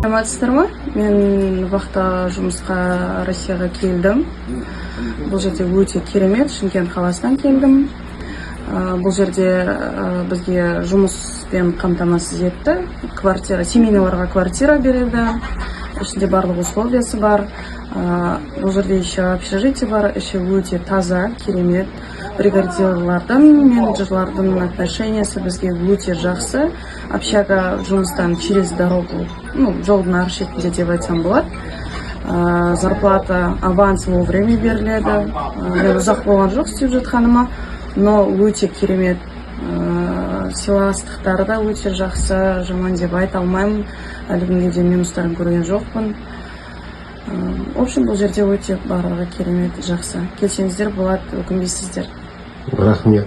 Саламатсыздар ма? Мен вақытта жұмысқа Россияға келдім. Бұл жерде өте керемет, Шымкент қаласынан келдім. Бұл жерде бізге жұмыспен қамтамасыз етті. Семейларға квартира береді. Ішінде барлық условиясы бар. Бұл жерде еще общежитие бар. Іші өте таза, керемет. Бригадирлардың, менеджерлардың отношениясы бізге өте жақсы. Общага жұмыстан через дорогу, жолдың ар шетінде деп айтсам болады. Зарплата, аванс вовремя беріледі. Мен ұзақ болған жоқ істеп жатқаныма, но өте керемет. Сыйластықтары да өте жақсы, жаман деп айта алмаймын. Әлі күнге дейін минустарын көрген жоқпын. В общем, бұл жерде өте барлығы керемет, жақсы. Келсеңіздер болады, өкінбейсіздер. Рахмет.